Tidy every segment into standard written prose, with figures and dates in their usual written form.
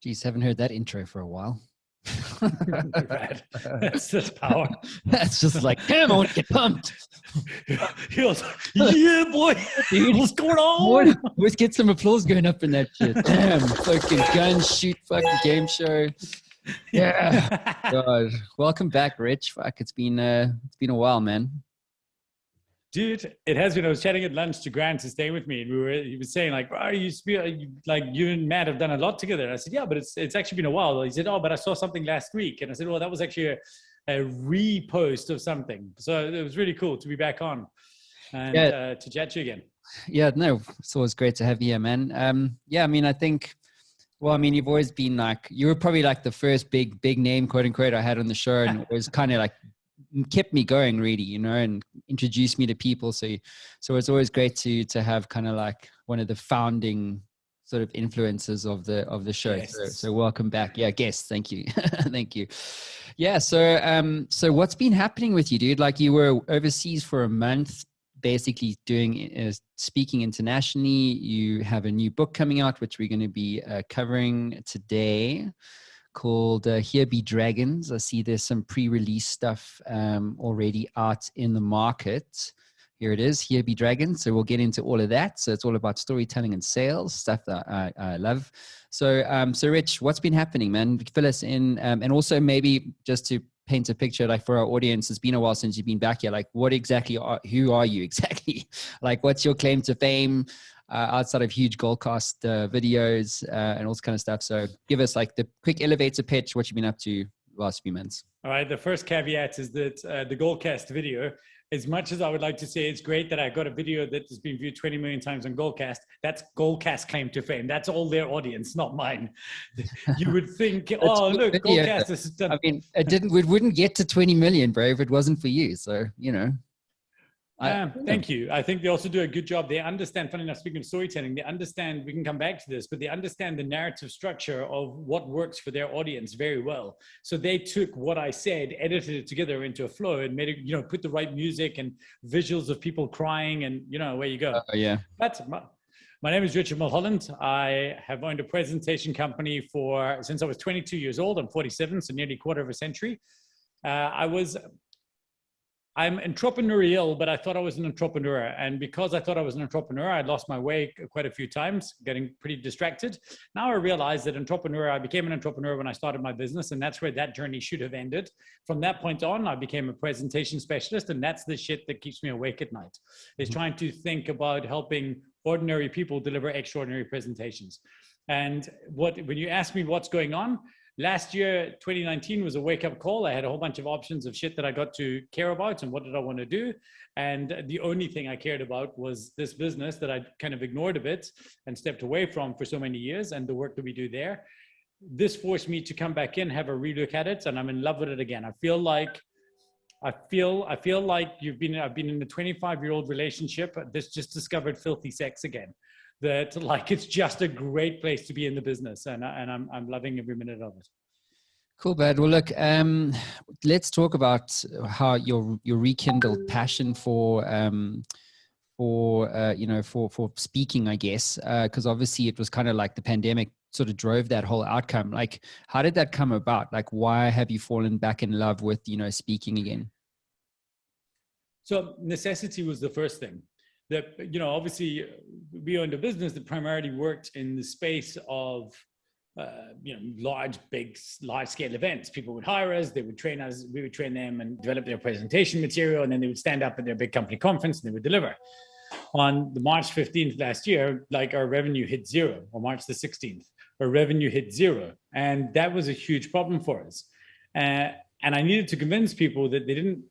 Geez, haven't heard that intro for a while. Right. That's just power. That's just like, damn, I want to get pumped. He was like, yeah, boy, Dude, what's going on? Let's get some applause going up in that shit. Damn, fucking gun shoot, fucking game show. Yeah. God, welcome back, Rich. Fuck, it's been a while, man. Dude, it has been. I was chatting at lunch to Grant to stay with me, and he was saying like, "Oh, you and Matt have done a lot together." And I said, "Yeah, but it's actually been a while." He said, "Oh, but I saw something last week," and I said, "Well, that was actually a repost of something." So it was really cool to be back on and to chat to you again. Yeah, no, it's always great to have you here, man. Yeah, I mean, I think. Well, I mean, you've always been like, you were probably like the first big name, quote unquote, I had on the show, and it was kind of like kept me going, really, you know, and introduced me to people. So it's always great to have kind of like one of the founding sort of influences of the show. Yes. So welcome back. Yeah, guest. Thank you, thank you. Yeah. So what's been happening with you, dude? Like you were overseas for a month, basically doing speaking internationally. You have a new book coming out, which we're going to be covering today, called Here Be Dragons. I see there's some pre-release stuff already out in the market. Here it is, Here Be Dragons. So we'll get into all of that. So it's all about storytelling and sales, stuff that I love. So Rich, what's been happening, man? Fill us in. And also maybe just to paint a picture, like for our audience, it's been a while since you've been back here. Like who are you exactly? Like what's your claim to fame outside of huge Goldcast videos and all this kind of stuff? So give us like the quick elevator pitch, what you've been up to the last few months. All right. The first caveat is that the Goldcast video, as much as I would like to say it's great that I got a video that has been viewed 20 million times on Goldcast, that's Goldcast claim to fame. That's all their audience, not mine. You would think, oh, look, video. Goldcast has done. I mean, it wouldn't get to 20 million, bro, if it wasn't for you. So, you know. Thank you. I think they also do a good job. They understand, funny enough, speaking of storytelling, they understand, we can come back to this, but they understand the narrative structure of what works for their audience very well. So they took what I said, edited it together into a flow and made it, you know, put the right music and visuals of people crying and, you know, away you go. Yeah. But my name is Richard Mulholland. I have owned a presentation company since I was 22 years old. I'm 47, so nearly a quarter of a century. I'm entrepreneurial, but I thought I was an entrepreneur. And because I thought I was an entrepreneur, I lost my way quite a few times, getting pretty distracted. Now I realize that I became an entrepreneur when I started my business, and that's where that journey should have ended. From that point on, I became a presentation specialist, and that's the shit that keeps me awake at night, is trying to think about helping ordinary people deliver extraordinary presentations. And when you ask me what's going on, last year, 2019 was a wake-up call. I had a whole bunch of options of shit that I got to care about and what did I want to do. And the only thing I cared about was this business that I kind of ignored a bit and stepped away from for so many years and the work that we do there. This forced me to come back in, have a relook at it, and I'm in love with it again. I feel like I've been in a 25-year-old relationship that's just discovered filthy sex again. That like it's just a great place to be in the business, and I'm loving every minute of it. Cool, bud. Well, look, let's talk about how your rekindled passion for speaking, I guess, because obviously it was kind of like the pandemic sort of drove that whole outcome. Like, how did that come about? Like, why have you fallen back in love with speaking again? So necessity was the first thing. That, you know, obviously we owned a business that primarily worked in the space of, large scale events. People would hire us, they would train us, we would train them and develop their presentation material. And then they would stand up at their big company conference and they would deliver. On the March 15th last year, like our revenue hit zero, or March the 16th, our revenue hit zero. And that was a huge problem for us. And I needed to convince people that they didn't,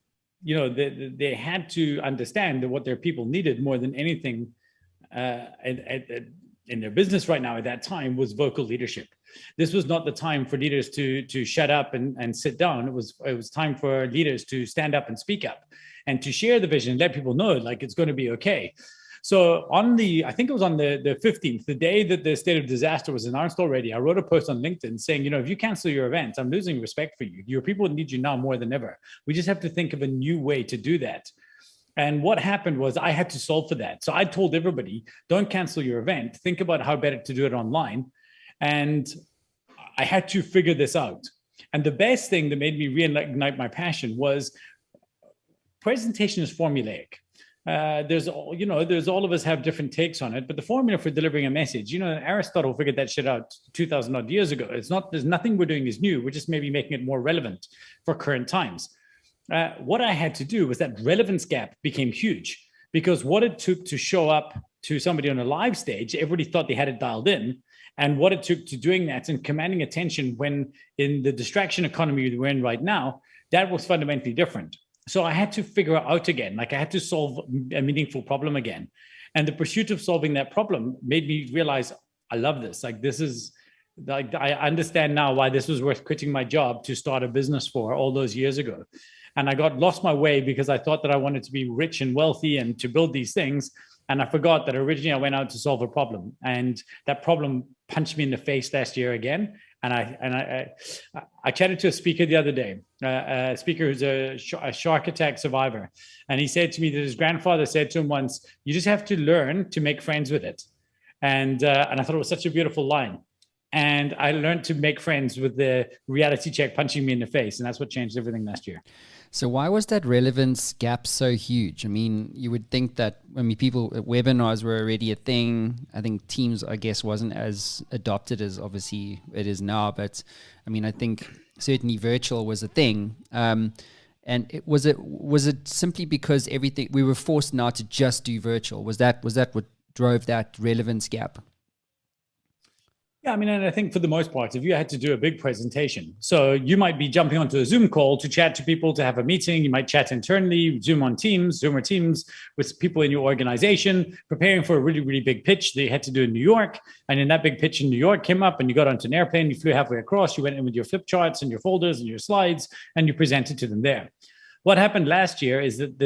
they had to understand that what their people needed more than anything in their business right now at that time was vocal leadership. This was not the time for leaders to shut up and sit down. It was time for leaders to stand up and speak up and to share the vision, let people know like it's going to be okay. So I think it was on the 15th, the day that the state of disaster was announced already, I wrote a post on LinkedIn saying, if you cancel your event, I'm losing respect for you. Your people need you now more than ever. We just have to think of a new way to do that. And what happened was I had to solve for that. So I told everybody, don't cancel your event. Think about how better to do it online. And I had to figure this out. And the best thing that made me reignite my passion was presentation is formulaic. There's all of us have different takes on it, but the formula for delivering a message, Aristotle figured that shit out 2000 odd years ago. There's nothing we're doing is new. We're just maybe making it more relevant for current times. What I had to do was that relevance gap became huge, because what it took to show up to somebody on a live stage, everybody thought they had it dialed in. And what it took to doing that and commanding attention when in the distraction economy we're in right now, that was fundamentally different. So I had to figure out again, like I had to solve a meaningful problem again. And the pursuit of solving that problem made me realize, I love this. Like, this is like, I understand now why this was worth quitting my job to start a business for all those years ago. And I lost my way because I thought that I wanted to be rich and wealthy and to build these things. And I forgot that originally I went out to solve a problem, and that problem punched me in the face last year again. And I chatted to a speaker the other day, a speaker who's a shark attack survivor. And he said to me that his grandfather said to him once, you just have to learn to make friends with it. And I thought it was such a beautiful line. And I learned to make friends with the reality check punching me in the face. And that's what changed everything last year. So why was that relevance gap so huge? I mean, you would think that, webinars were already a thing. I think Teams, I guess, wasn't as adopted as obviously it is now. But I mean, I think certainly virtual was a thing. And was it simply because we were forced now to just do virtual? Was that what drove that relevance gap? Yeah, I mean, and I think for the most part, if you had to do a big presentation, so you might be jumping onto a Zoom call to chat to people, to have a meeting, you might chat internally, Zoom or Teams with people in your organization, preparing for a really, really big pitch that you had to do in New York. And then that big pitch in New York came up and you got onto an airplane, you flew halfway across, you went in with your flip charts and your folders and your slides, and you presented to them there. What happened last year is that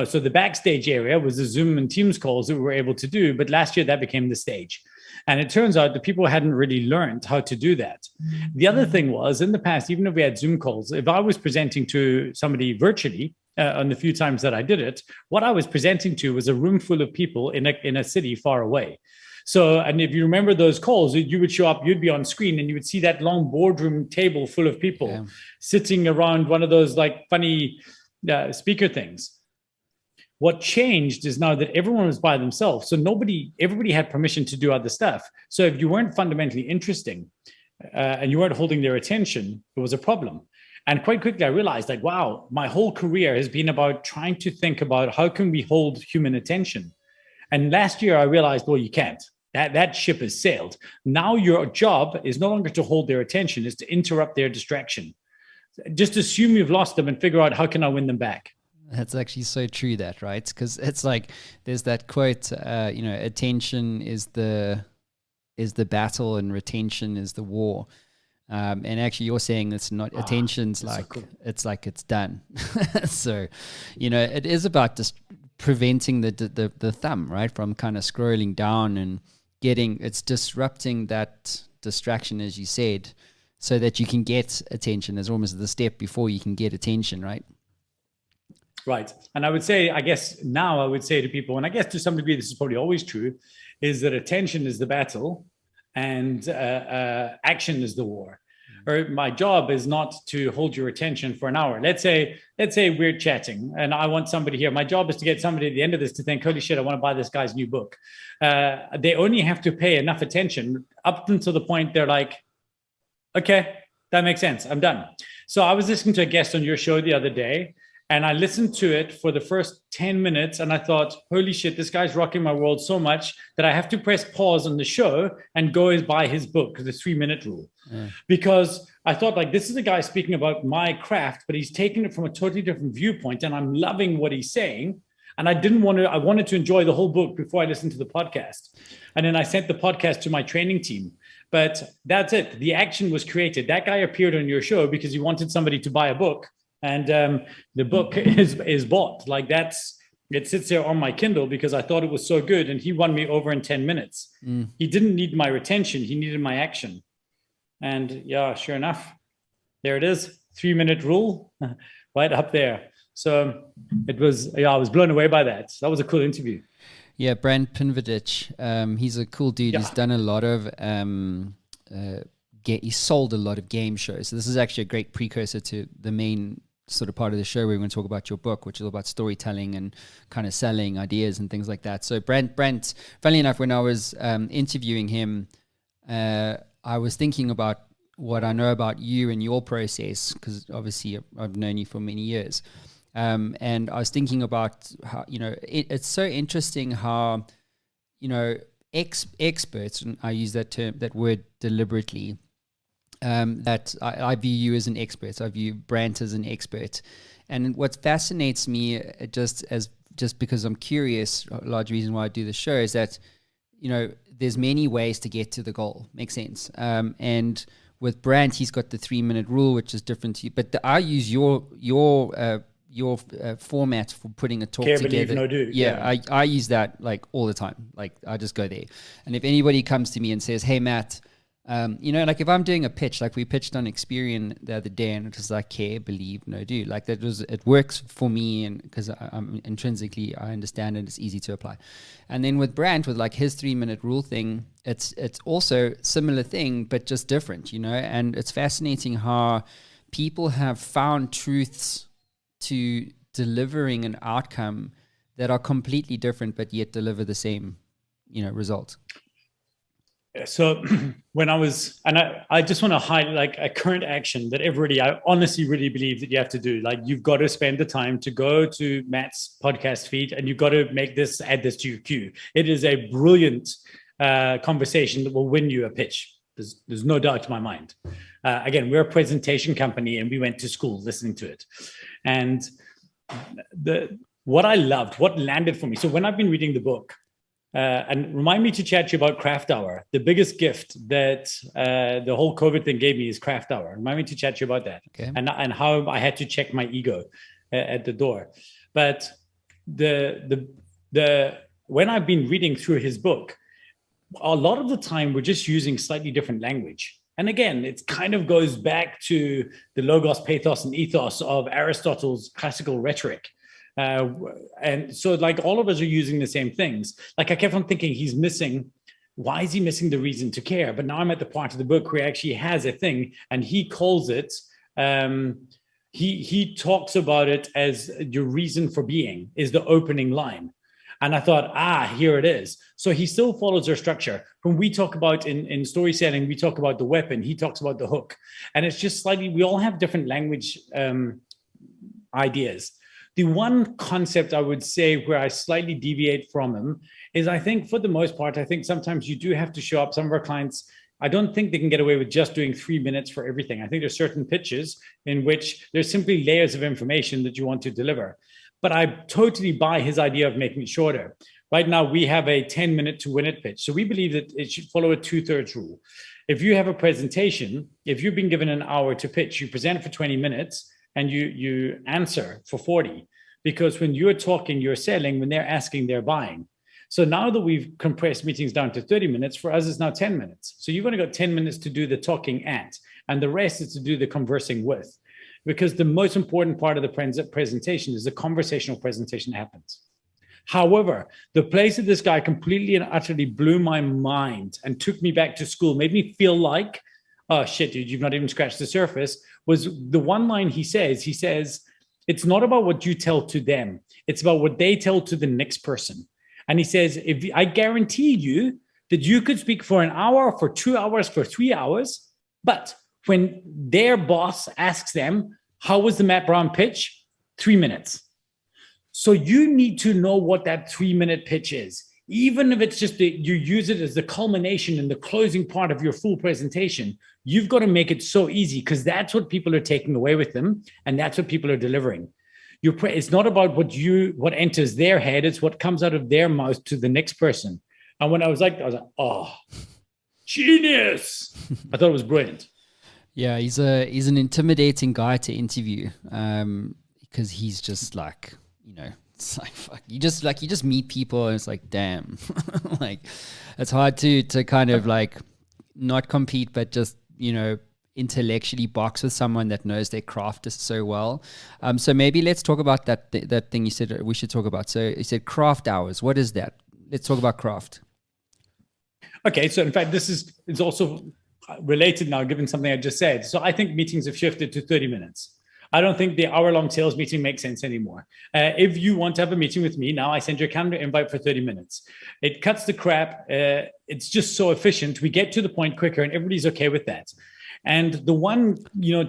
so the backstage area was the Zoom and Teams calls that we were able to do, but last year that became the stage. And it turns out that people hadn't really learned how to do that. The other thing was, in the past, even if we had Zoom calls, if I was presenting to somebody virtually, on the few times that I did it, what I was presenting to was a room full of people in a city far away. So, and if you remember those calls, you would show up, you'd be on screen and you would see that long boardroom table full of people sitting around one of those like funny speaker things. What changed is now that everyone was by themselves. So everybody had permission to do other stuff. So if you weren't fundamentally interesting and you weren't holding their attention, it was a problem. And quite quickly, I realized like, wow, my whole career has been about trying to think about how can we hold human attention. And last year I realized, well, you can't. That ship has sailed. Now your job is no longer to hold their attention, it's to interrupt their distraction. Just assume you've lost them and figure out how can I win them back. That's actually so true, that, right? Because it's like there's that quote, attention is the battle and retention is the war. And actually, you're saying it's not attention's like so cool. It's done. So, it is about just preventing the thumb, right, from kind of scrolling down and it's disrupting that distraction, as you said, so that you can get attention. There's almost the step before you can get attention, right? Right. And I would say to people, and I guess to some degree this is probably always true, is that attention is the battle and action is the war. Or my job is not to hold your attention for an hour. Let's say we're chatting and I want somebody here. My job is to get somebody at the end of this to think, holy shit, I want to buy this guy's new book. They only have to pay enough attention up until the point they're like, okay, that makes sense. I'm done. So I was listening to a guest on your show the other day, and I listened to it for the first 10 minutes and I thought, holy shit, this guy's rocking my world so much that I have to press pause on the show and go buy his book, the 3-minute rule. Yeah. Because I thought like, this is a guy speaking about my craft, but he's taking it from a totally different viewpoint and I'm loving what he's saying. And I wanted to enjoy the whole book before I listened to the podcast. And then I sent the podcast to my training team. But that's it. The action was created. That guy appeared on your show because he wanted somebody to buy a book. And the book is bought. Like it sits there on my Kindle because I thought it was so good. And he won me over in 10 minutes. He didn't need my retention. He needed my action. And yeah, sure enough, there it is. 3-minute rule right up there. So I was blown away by that. That was a cool interview. Yeah, Brand Pinvidich. He's a cool dude. Yeah. He's done a lot of he sold a lot of game shows. So this is actually a great precursor to the main sort of part of the show where we're going to talk about your book, which is all about storytelling and kind of selling ideas and things like that. So Brent, funnily enough, when I was interviewing him, I was thinking about what I know about you and your process, because obviously I've known you for many years. And I was thinking about how, it's so interesting how, experts, and I use that word deliberately, that I view you as an expert. I view Brant as an expert. And what fascinates me, just because I'm curious, a large reason why I do the show is that, there's many ways to get to the goal. Makes sense. And with Brant, he's got the 3-minute rule, which is different to you. But I use your format for putting a talk together. Believe, no do. Yeah. I use that like all the time. Like I just go there. And if anybody comes to me and says, "Hey, Matt," like if I'm doing a pitch, like we pitched on Experian the other day, and it was like care, believe, no do. Like it works for me, and because I'm intrinsically, I understand it, it's easy to apply. And then with Brant, with like his 3-minute rule thing, it's also similar thing, but just different, and it's fascinating how people have found truths to delivering an outcome that are completely different, but yet deliver the same, result. So when I just want to highlight like a current action that I honestly really believe that you have to do. Like you've got to spend the time to go to Matt's podcast feed, and you've got to add this to your queue. It is a brilliant conversation that will win you a pitch. There's no doubt in my mind. Again, we're a presentation company, and we went to school listening to it. And what I loved, what landed for me. So when I've been reading the book, and remind me to chat to you about Craft Hour. The biggest gift that the whole COVID thing gave me is Craft Hour. Remind me to chat to you about that, okay. And how I had to check my ego at the door. But when I've been reading through his book, a lot of the time we're just using slightly different language. And again, it kind of goes back to the logos, pathos, and ethos of Aristotle's classical rhetoric. And so like all of us are using the same things. Like I kept on thinking why is he missing the reason to care? But now I'm at the part of the book where he actually has a thing, and he calls it, he talks about it as your reason for being is the opening line. And I thought, here it is. So he still follows our structure. When we talk about in story selling, we talk about the weapon, he talks about the hook. And it's just slightly, we all have different language ideas. The one concept I would say where I slightly deviate from him is I think for the most part, I think sometimes you do have to show up. Some of our clients, I don't think they can get away with just doing 3 minutes for everything. I think there's certain pitches in which there's simply layers of information that you want to deliver. But I totally buy his idea of making it shorter. Right now, we have a 10-minute to win it pitch. So we believe that it should follow a 2/3 rule. If you have a presentation, if you've been given an hour to pitch, you present for 20 minutes and you answer for 40. Because when you're talking, you're selling. When they're asking, they're buying. So now that we've compressed meetings down to 30 minutes, for us, it's now 10 minutes. So you've only got 10 minutes to do the talking at, and the rest is to do the conversing with. Because the most important part of the presentation is the conversational presentation happens. However, the place that this guy completely and utterly blew my mind and took me back to school, made me feel like, oh shit, dude, you've not even scratched the surface, was the one line he says, it's not about what you tell to them. It's about what they tell to the next person. And he says, if I guarantee you that you could speak for an hour, for 2 hours, for 3 hours, but when their boss asks them, how was the Matt Brown pitch? 3 minutes. So you need to know what that 3-minute pitch is. Even if it's just that you use it as the culmination and the closing part of your full presentation, you've got to make it so easy because that's what people are taking away with them. And that's what people are delivering. It's not about what enters their head. It's what comes out of their mouth to the next person. And when I was like, oh, genius. I thought it was brilliant. Yeah, he's an intimidating guy to interview because he's just like, it's like fuck. You just meet people and it's like, damn, like it's hard to kind of like not compete, but just intellectually box with someone that knows their craft so well. So maybe let's talk about that thing you said we should talk about. So you said craft hours. What is that? Let's talk about craft. Okay, so in fact, it's also related now, given something I just said. So I think meetings have shifted to 30 minutes. I don't think the hour-long sales meeting makes sense anymore. If you want to have a meeting with me now, I send you a calendar invite for 30 minutes. It cuts the crap. It's just so efficient. We get to the point quicker, and everybody's okay with that. And the one,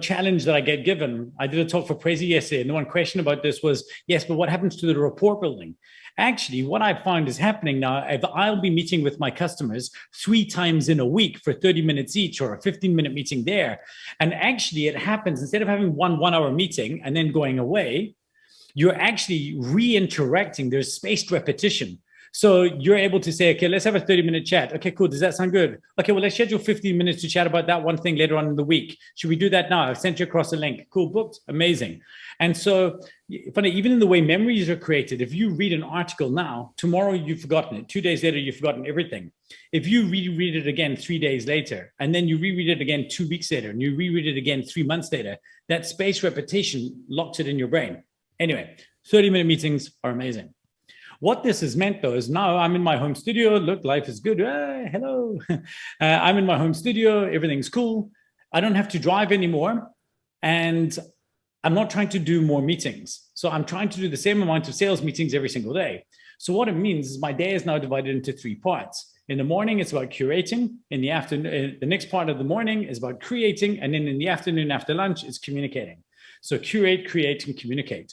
challenge that I get given, I did a talk for Prezi yesterday, and the one question about this was, yes, but what happens to the rapport building? Actually, what I find is happening now, if I'll be meeting with my customers 3 times in a week for 30 minutes each, or a 15-minute meeting there. And actually it happens, instead of having one 1-hour meeting and then going away, you're actually re-interacting. There's spaced repetition. So you're able to say, okay, let's have a 30-minute chat. Okay, cool. Does that sound good? Okay, well, let's schedule 15 minutes to chat about that one thing later on in the week. Should we do that now? I've sent you across a link. Cool, booked. Amazing. And so, funny, even in the way memories are created, if you read an article now, tomorrow you've forgotten it. 2 days later, you've forgotten everything. If you reread it again 3 days later, and then you reread it again 2 weeks later, and you reread it again 3 months later, that spaced repetition locks it in your brain. Anyway, 30-minute meetings are amazing. What this has meant, though, is now I'm in my home studio. Look, life is good. Hello. I'm in my home studio. Everything's cool. I don't have to drive anymore. And I'm not trying to do more meetings. So I'm trying to do the same amount of sales meetings every single day. So what it means is my day is now divided into 3 parts. In the morning, it's about curating. In the afternoon, the next part of the morning is about creating. And then in the afternoon, after lunch, it's communicating. So curate, create, and communicate.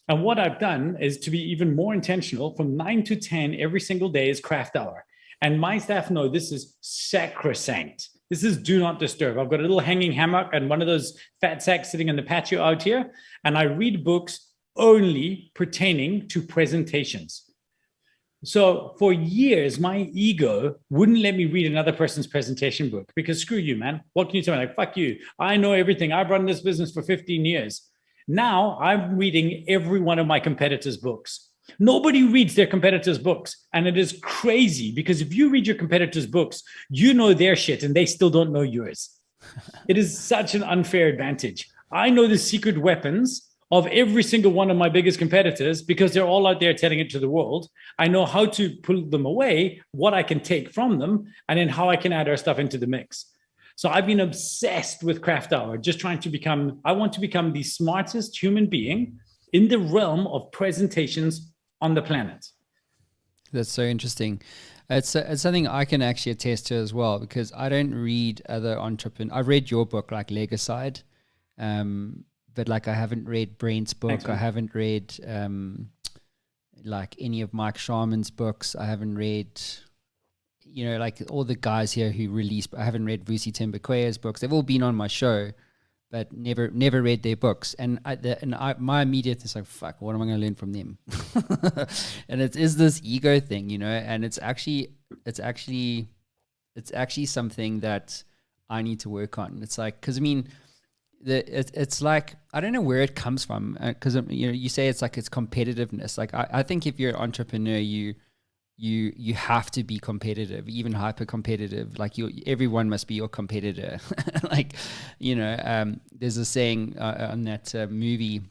And what I've done is to be even more intentional. From 9 to 10 every single day is craft hour. And my staff know this is sacrosanct. This is do not disturb. I've got a little hanging hammock and one of those fat sacks sitting in the patio out here. And I read books only pertaining to presentations. So for years, my ego wouldn't let me read another person's presentation book because screw you, man. What can you tell me? Like, fuck you. I know everything. I've run this business for 15 years. Now I'm reading every one of my competitors' books. Nobody reads their competitors' books. And it is crazy because if you read your competitors' books, you know their shit and they still don't know yours. It is such an unfair advantage. I know the secret weapons of every single one of my biggest competitors because they're all out there telling it to the world. I know how to pull them away, what I can take from them, and then how I can add our stuff into the mix. So I've been obsessed with craft hour, just trying to I want to become the smartest human being in the realm of presentations on the planet. That's so interesting. It's something I can actually attest to as well, because I don't read other entrepreneurs. I've read your book, like Legicide, but like I haven't read Brent's book. Excellent. I haven't read like any of Mike Sharman's books. I haven't read, like all the guys here who released. I haven't read Vusi Tembekwe's books. They've all been on my show, but never read their books. And my immediate is like, fuck, what am I going to learn from them? And it is this ego thing, and it's actually something that I need to work on. It's like, because I mean, it's like, I don't know where it comes from, because you say it's like it's competitiveness. Like I think if you're an entrepreneur, you have to be competitive, even hyper competitive. Like everyone must be your competitor. Like, there's a saying on that movie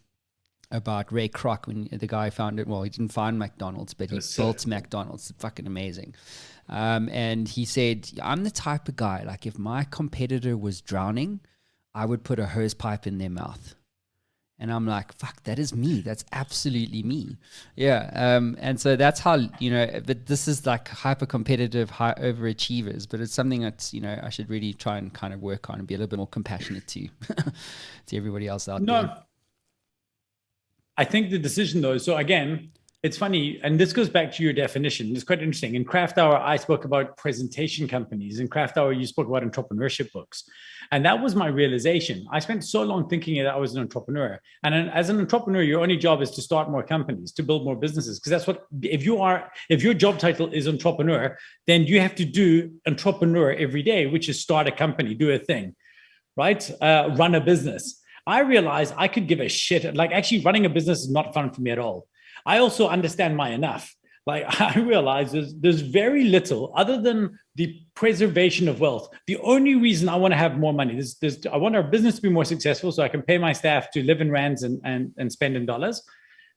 about Ray Kroc, when the guy found it. Well, he didn't find McDonald's, but he built McDonald's. It's fucking amazing. And he said, I'm the type of guy, like if my competitor was drowning, I would put a hose pipe in their mouth. And I'm like, fuck, that is me. That's absolutely me. Yeah. And so that's how, but this is like hyper competitive, high overachievers, but it's something that's, I should really try and kind of work on and be a little bit more compassionate to everybody else out there. No, I think the decision though, so again, it's funny, and this goes back to your definition. It's quite interesting. In Craft Hour, I spoke about presentation companies. In Craft Hour, you spoke about entrepreneurship books. And that was my realization. I spent so long thinking that I was an entrepreneur. And as an entrepreneur, your only job is to start more companies, to build more businesses. Because that's what, if your job title is entrepreneur, then you have to do entrepreneur every day, which is start a company, do a thing, right? Run a business. I realized I could give a shit. Like actually running a business is not fun for me at all. I also understand my enough. Like I realize there's very little other than the preservation of wealth. The only reason I want to have more money is I want our business to be more successful so I can pay my staff to live in rands and spend in dollars.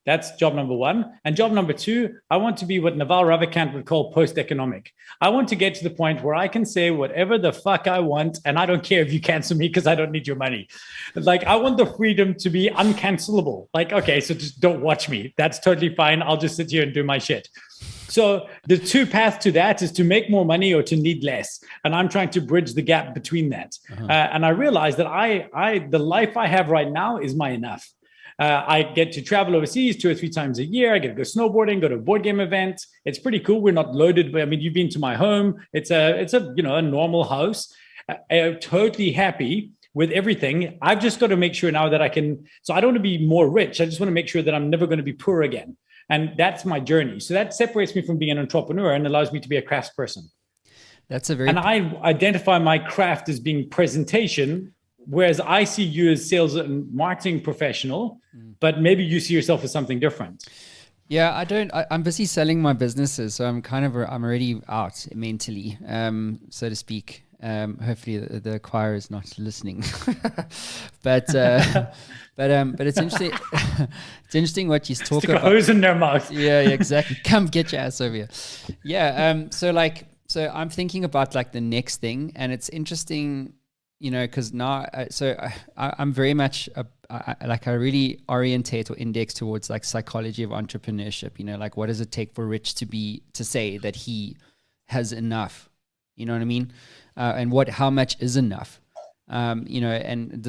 That's job number one. And job number two, I want to be what Naval Ravikant would call post-economic. I want to get to the point where I can say whatever the fuck I want, and I don't care if you cancel me because I don't need your money. Like, I want the freedom to be uncancelable. Like, okay, so just don't watch me. That's totally fine. I'll just sit here and do my shit. So the two paths to that is to make more money or to need less. And I'm trying to bridge the gap between that. And I realized that the life I have right now is my enough. I get to travel overseas 2 or 3 times a year. I get to go snowboarding, go to a board game event. It's pretty cool. We're not loaded, but I mean, you've been to my home. It's a a normal house. I'm totally happy with everything. I've just got to make sure now that I can. So I don't want to be more rich. I just want to make sure that I'm never going to be poor again. And that's my journey. So that separates me from being an entrepreneur and allows me to be a craftsperson. And I identify my craft as being presentation, whereas I see you as sales and marketing professional, but maybe you see yourself as something different. Yeah, I'm busy selling my businesses. So I'm already out mentally, so to speak. Hopefully the choir is not listening, but it's interesting. It's interesting what you talk Stick about. A hose in their mouth. Yeah, exactly. Come get your ass over here. Yeah. So I'm thinking about like the next thing, and it's interesting, because now, I'm very much I really orientate or index towards like psychology of entrepreneurship. Like what does it take for Rich to say that he has enough? You know what I mean? And how much is enough? And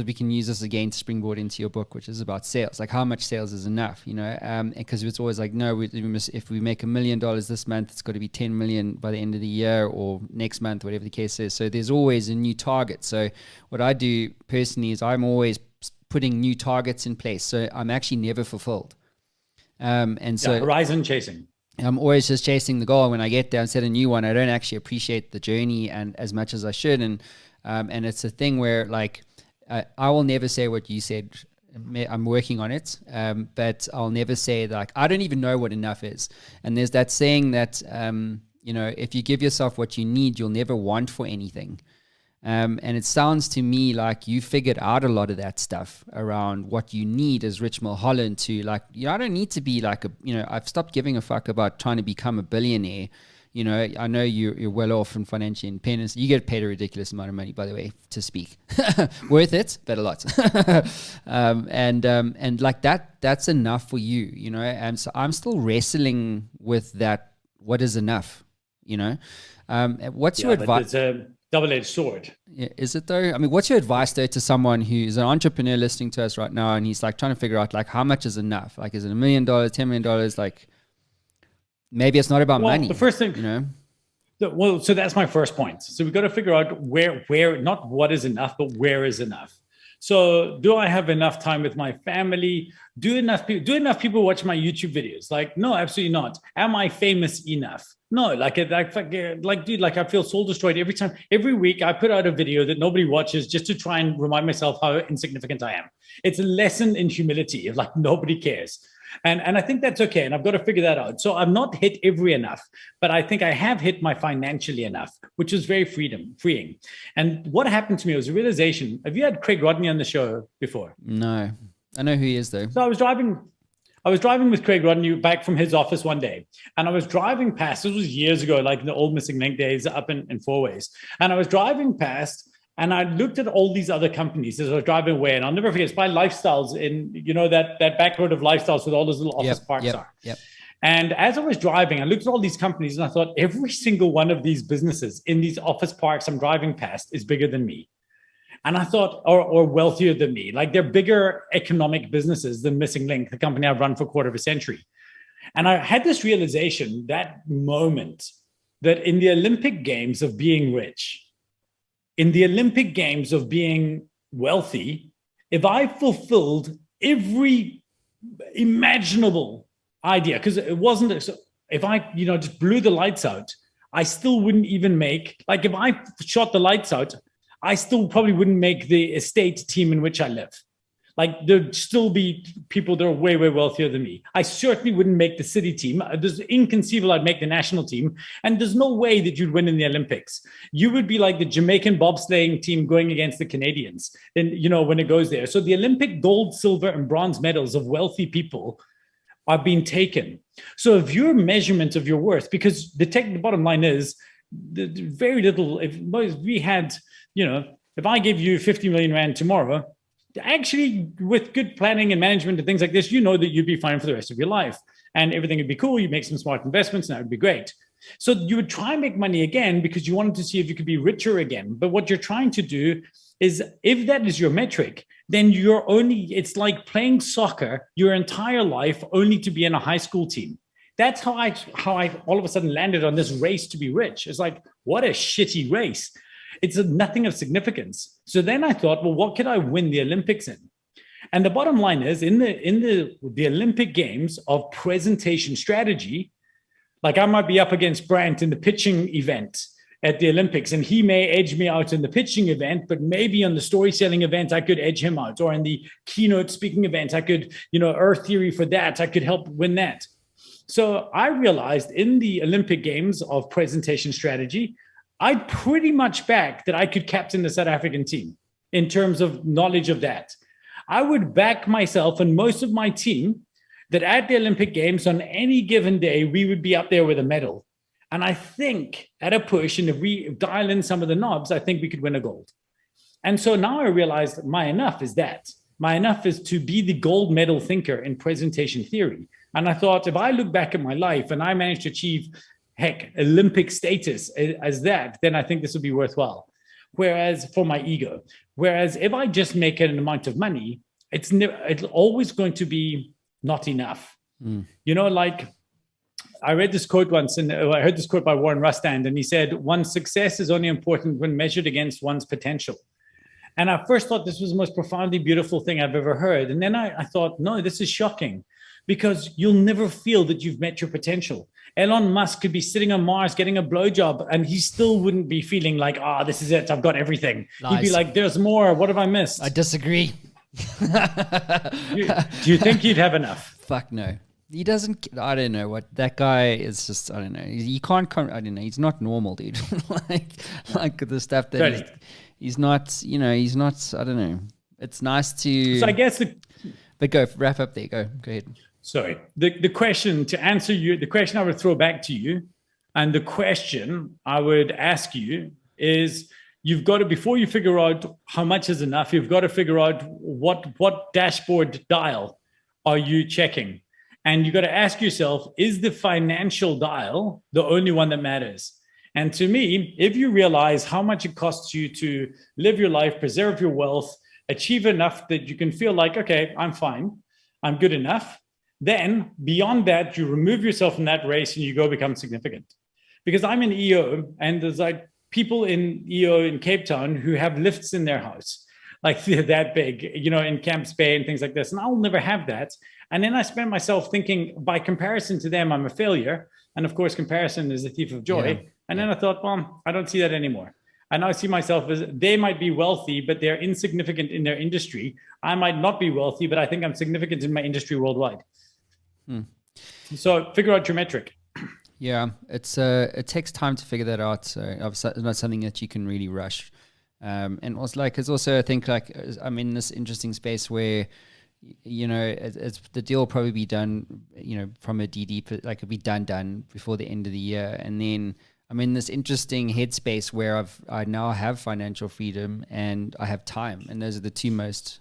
we can use this again to springboard into your book, which is about sales. Like how much sales is enough, because it's always like, no, if we make $1 million this month, it's got to be 10 million by the end of the year or next month, whatever the case is. So there's always a new target. So what I do personally is I'm always putting new targets in place. So I'm actually never fulfilled. Horizon chasing. I'm always just chasing the goal. When I get there and set a new one, I don't actually appreciate the journey and as much as I should. And it's a thing where like, I will never say what you said. I'm working on it. But I'll never say like, I don't even know what enough is. And there's that saying that, if you give yourself what you need, you'll never want for anything. And it sounds to me like you figured out a lot of that stuff around what you need as Rich Mulholland to like, I don't need to be like I've stopped giving a fuck about trying to become a billionaire. I know you're well off in financial independence. You get paid a ridiculous amount of money, by the way, to speak. Worth it, but a lot. And like that's enough for you, And so I'm still wrestling with that. What is enough, What's your advice? Double-edged sword. Yeah, is it though? I mean, what's your advice though to someone who's an entrepreneur listening to us right now and he's like trying to figure out like how much is enough? Like, is it $1 million, $10 million? Like, maybe it's not about money. The first thing, so that's my first point. So we've got to figure out where, not what is enough, but where is enough. So do I have enough time with my family? Do enough people watch my YouTube videos? Like, no, absolutely not. Am I famous enough? No, dude, I feel soul destroyed every week I put out a video that nobody watches just to try and remind myself how insignificant I am. It's a lesson in humility of like, nobody cares. And I think that's okay. And I've got to figure that out. So I've not hit every enough, but I think I have hit my financially enough, which is very freeing. And what happened to me was a realization. Have you had Craig Rodney on the show before? No, I know who he is though. So I was driving with Craig Rodney back from his office one day, and I was driving past, this was years ago, like the old Missing Link days up in Four Ways. And I was driving past and I looked at all these other companies as I was driving away, and I'll never forget, it's by Lifestyles in, that back road of Lifestyles with all those little office parks are. Yep. And as I was driving, I looked at all these companies and I thought every single one of these businesses in these office parks I'm driving past is bigger than me. And I thought, or wealthier than me, like they're bigger economic businesses than Missing Link, the company I've run for a quarter of a century. And I had this realization, that moment, that in the Olympic Games of being rich, in the Olympic Games of being wealthy, if I fulfilled every imaginable idea, because it wasn't, if I, just blew the lights out, I still wouldn't even make, like if I shot the lights out, I still probably wouldn't make the estate team in which I live. Like there'd still be people that are way, way wealthier than me. I certainly wouldn't make the city team. There's inconceivable I'd make the national team. And there's no way that you'd win in the Olympics. You would be like the Jamaican bobsleighing team going against the Canadians, and when it goes there. So the Olympic gold, silver, and bronze medals of wealthy people are being taken. So if your measurement of your worth, because the bottom line is very little, if we had, if I give you 50 million Rand tomorrow, actually with good planning and management and things like this, that you'd be fine for the rest of your life and everything would be cool. You make some smart investments and that would be great. So you would try and make money again because you wanted to see if you could be richer again. But what you're trying to do is, if that is your metric, then it's like playing soccer your entire life only to be in a high school team. That's how I all of a sudden landed on this race to be rich. It's like, what a shitty race. It's nothing of significance. So then I thought, well, what could I win the Olympics in? And the bottom line is, in the Olympic Games of presentation strategy, like I might be up against Brandt in the pitching event at the Olympics, and he may edge me out in the pitching event, but maybe on the story selling event, I could edge him out, or in the keynote speaking event, I could, Earth theory for that, I could help win that. So I realized in the Olympic Games of presentation strategy, I'd pretty much back that I could captain the South African team in terms of knowledge of that. I would back myself and most of my team that at the Olympic Games on any given day, we would be up there with a medal. And I think at a push, and if we dial in some of the knobs, I think we could win a gold. And so now I realized my enough is that. My enough is to be the gold medal thinker in presentation theory. And I thought, if I look back at my life and I managed to achieve, Olympic status as that, then I think this would be worthwhile. Whereas for my ego, if I just make an amount of money, it's always going to be not enough. Like I read this quote once, and I heard this quote by Warren Rustand, and he said, one's success is only important when measured against one's potential. And I first thought this was the most profoundly beautiful thing I've ever heard. And then I thought, no, this is shocking, because you'll never feel that you've met your potential. Elon Musk could be sitting on Mars getting a blowjob, and he still wouldn't be feeling like, this is it, I've got everything. Lies. He'd be like, there's more, what have I missed? I disagree. Do you think he'd have enough? Fuck no. He doesn't. I don't know what that guy is. Just, I don't know. He can't come. I don't know. He's not normal, dude. like the stuff that he's not. He's not. I don't know. It's nice to. So I guess but go wrap up there. Go ahead. Sorry. The question to answer you. The question I would throw back to you, and the question I would ask you is: you've got to, before you figure out how much is enough, you've got to figure out what dashboard dial are you checking. And you got to ask yourself, is the financial dial the only one that matters? And to me, if you realize how much it costs you to live your life, preserve your wealth, achieve enough that you can feel like, okay, I'm fine, I'm good enough, then beyond that, you remove yourself from that race and you go become significant. Because I'm an EO, and there's like people in EO in Cape Town who have lifts in their house, like they're that big, in Camps Bay and things like this. And I'll never have that. And then I spent myself thinking, by comparison to them, I'm a failure. And of course, comparison is a thief of joy. Yeah. And then I thought, well, I don't see that anymore. I now see myself as, they might be wealthy, but they're insignificant in their industry. I might not be wealthy, but I think I'm significant in my industry worldwide. So figure out your metric. Yeah, it takes time to figure that out. So it's not something that you can really rush. And also, it's also, I think, I'm in this interesting space where, it's the deal will probably be done, from a DD, it'll be done before the end of the year. And then I'm in this interesting headspace where I now have financial freedom and I have time. And those are the two most,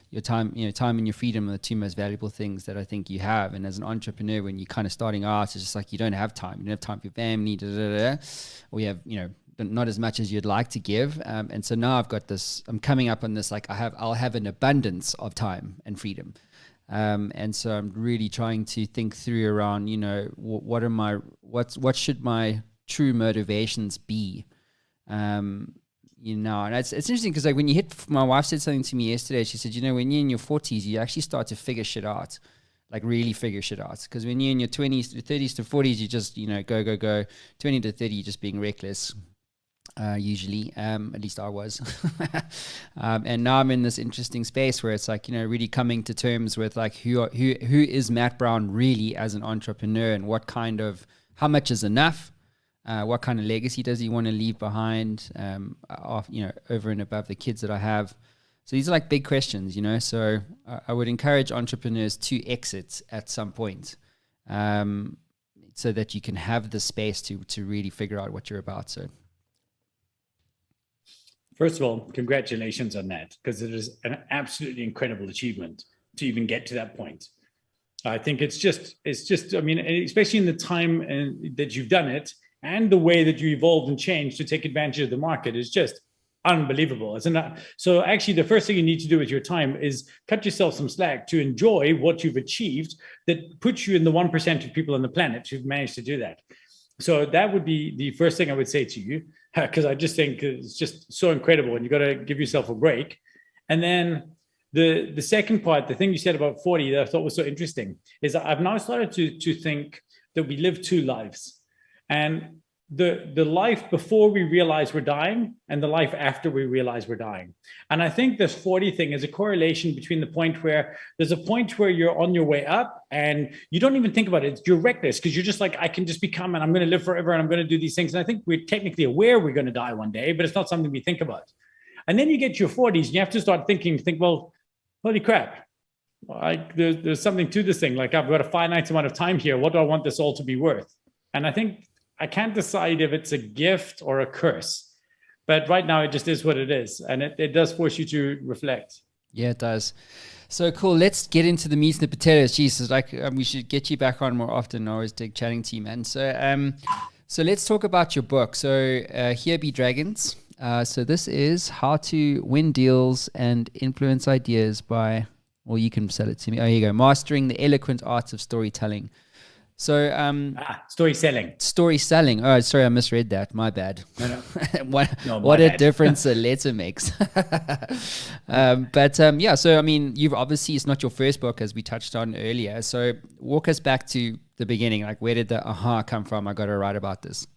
your time, time and your freedom are the two most valuable things that I think you have. And as an entrepreneur, when you're kind of starting out, it's just like, you don't have time. You don't have time for your family, or you have, not as much as you'd like to give. And so now I've got this, I'm coming up on this, I'll have an abundance of time and freedom. And so I'm really trying to think through around, what should my true motivations be? And it's interesting because when you my wife said something to me yesterday. She said, when you're in your 40s, you actually start to figure shit out, really figure shit out. Because when you're in your 20s to 30s to 40s, you just, go. 20 to 30, you're just being reckless. Usually, at least I was. And now I'm in this interesting space where it's really coming to terms with who is Matt Brown really as an entrepreneur, and how much is enough? What kind of legacy does he want to leave behind, over and above the kids that I have? So these are like big questions, you know. So I would encourage entrepreneurs to exit at some point, so that you can have the space to really figure out what you're about. So, first of all, congratulations on that, because it is an absolutely incredible achievement to even get to that point. I think it's just, I mean, especially in the time that you've done it and the way that you evolved and changed to take advantage of the market is just unbelievable, isn't it? So actually, the first thing you need to do with your time is cut yourself some slack to enjoy what you've achieved that puts you in the 1% of people on the planet who've managed to do that. So that would be the first thing I would say to you, because I just think it's just so incredible and you got to give yourself a break. And then the second part, the thing you said about 40 that I thought was so interesting is I've now started to think that we live two lives. And the life before we realize we're dying and the life after we realize we're dying. And I think this 40 thing is a correlation between the point where there's a point where you're on your way up and you don't even think about it. You're reckless because you're just like, I can just become and I'm going to live forever and I'm going to do these things. And I think we're technically aware we're going to die one day, but it's not something we think about. And then you get to your 40s and you have to start thinking, well, holy crap. Like there's something to this thing. Like I've got a finite amount of time here. What do I want this all to be worth? And I think I can't decide if it's a gift or a curse, but right now it just is what it is. And it does force you to reflect. Yeah, it does. So cool. Let's get into the meat and the potatoes. Jesus, like we should get you back on more often. I always dig chatting to you, man. So let's talk about your book. So Here Be Dragons. So this is How to Win Deals and Influence Ideas by, well, you can sell it to me. Oh, here you go. Mastering the Eloquent Arts of Storytelling. So story selling. Story selling. Oh, sorry, I misread that. My bad. No. What a difference a letter makes. Yeah, so I mean, you've obviously, it's not your first book as we touched on earlier. So walk us back to the beginning. Like, where did the aha come from? I got to write about this.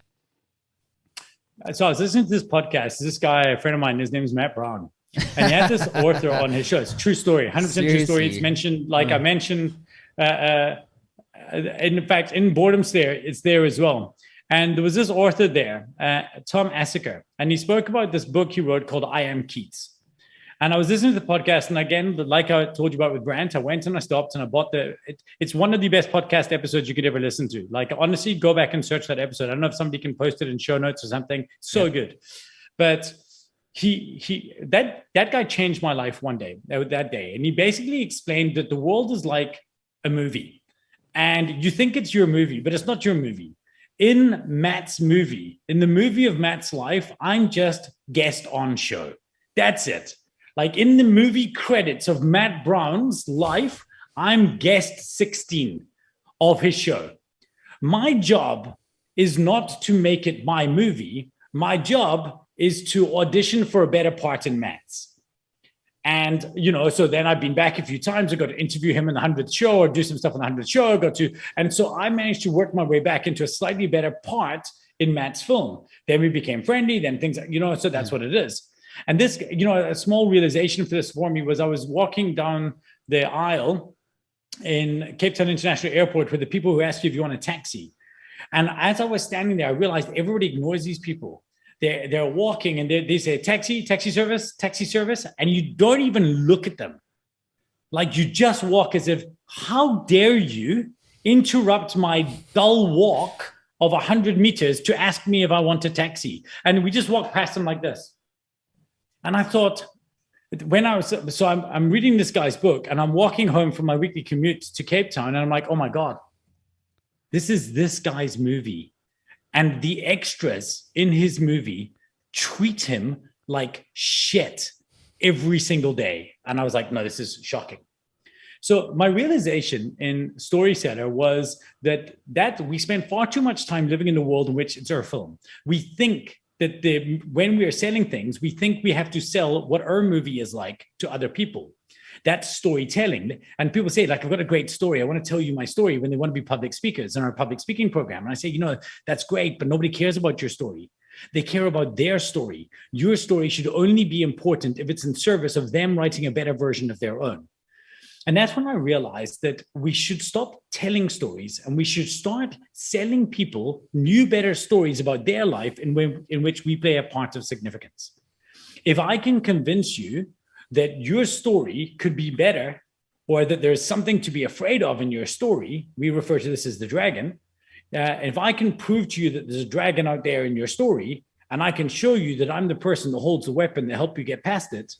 So I was listening to this podcast. This guy, a friend of mine, his name is Matt Brown. And he had this author on his show. It's a true story, 100% Seriously? true story. It's mentioned, like I mentioned, in fact, in Boredom's there, it's there as well. And there was this author there, Tom Asaker, and he spoke about this book he wrote called I Am Keats. And I was listening to the podcast, and again, like I told you about with Brant, I went and I stopped and I bought it's one of the best podcast episodes you could ever listen to. Like, honestly, go back and search that episode. I don't know if somebody can post it in show notes or something. So good. But that guy changed my life one day, that day. And he basically explained that the world is like a movie. And you think it's your movie, but it's not your movie. In Matt's movie, in the movie of Matt's life, I'm just guest on show. That's it. Like in the movie credits of Matt Brown's life, I'm guest 16 of his show. My job is not to make it my movie. My job is to audition for a better part in Matt's. And, so then I've been back a few times. I got to interview him in the 100th show or do some stuff on the 100th show. And so I managed to work my way back into a slightly better part in Matt's film. Then we became friendly, then things, so that's what it is. And this, a small realization for this for me was I was walking down the aisle in Cape Town International Airport with the people who ask you if you want a taxi. And as I was standing there, I realized everybody ignores these people. They're walking and they say, taxi service. And you don't even look at them. Like you just walk as if, how dare you interrupt my dull walk of 100 meters to ask me if I want a taxi? And we just walk past them like this. And I thought, I'm reading this guy's book and I'm walking home from my weekly commute to Cape Town. And I'm like, oh my God, this is this guy's movie. And the extras in his movie treat him like shit every single day. And I was like, no, this is shocking. So my realization in Storyseller was that we spend far too much time living in a world in which it's our film. We think that when we are selling things, we think we have to sell what our movie is like to other people. That's storytelling. And people say, like, I've got a great story. I want to tell you my story when they want to be public speakers in our public speaking program. And I say, that's great, but nobody cares about your story. They care about their story. Your story should only be important if it's in service of them writing a better version of their own. And that's when I realized that we should stop telling stories and we should start selling people new, better stories about their life in which we play a part of significance. If I can convince you that your story could be better, or that there's something to be afraid of in your story, we refer to this as the dragon. If I can prove to you that there's a dragon out there in your story, and I can show you that I'm the person that holds the weapon to help you get past it,